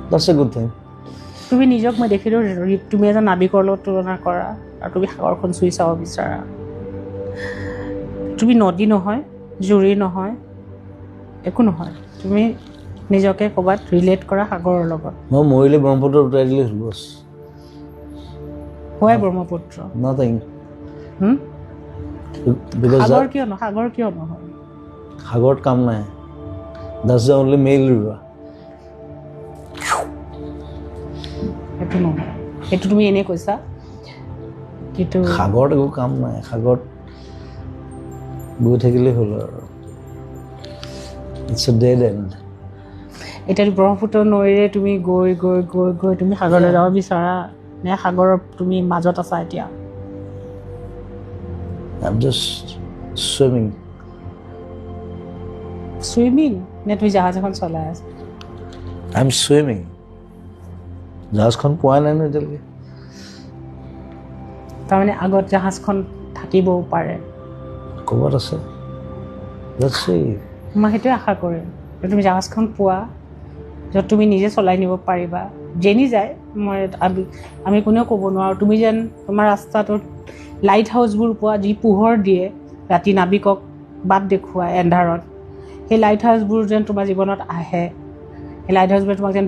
That's a good thing. তুমি নিজক মই দেখিলোঁ তুমি এজন নাবিকৰ লগত তুলনা কৰা আৰু তুমি সাগৰখন চুই চাব বিচাৰা তুমি নদী নহয় জুৰি নহয় একো নহয় তুমি নিজকে ক'ৰবাত ৰিলেট কৰা সাগৰৰ লগত মই মৰিলে ব্ৰহ্মপুত্ৰ উটাই দিলে হ'ল বছ হয় ব্ৰহ্মপুত্ৰ nothing because সাগৰ কিয় নহয় সাগৰত কাম নাই that's the only male river সেইটো নহয় সেইটো তুমি এনেই কৈছা কিন্তু সাগৰত একো কাম নাই সাগৰত গৈ থাকিলে হ'ল আৰু it's a dead end এতিয়া ব্ৰহ্মপুত্ৰ নৈৰে তুমি গৈ গৈ গৈ গৈ তুমি সাগৰলৈ যাব বিচাৰা নে সাগৰৰ তুমি মাজত আছা এতিয়া I'm just swimming চুইমিং নে তুমি জাহাজ এখন চলাই আছা I'm swimming জাহাজখন পোৱা নাই ন এতিয়ালৈকে তাৰমানে আগত জাহাজখন থাকিবও পাৰে ক'ৰবাত আছে let's see মই সেইটোৱে আশা কৰিম যে তুমি জাহাজখন পোৱা য'ত তুমি নিজে চলাই নিব পাৰিবা যেনি যায় মই আমি কোনেও ক'ব নোৱাৰোঁ তুমি যেন তোমাৰ ৰাস্তাটোত লাইট হাউচবোৰ পোৱা যি পোহৰ দিয়ে ৰাতি নাবিকক বাট দেখুৱাই এন্ধাৰত সেই লাইট হাউচবোৰ যেন তোমাৰ জীৱনত আহে সেই লাইট হাউচবোৰে তোমাক যেন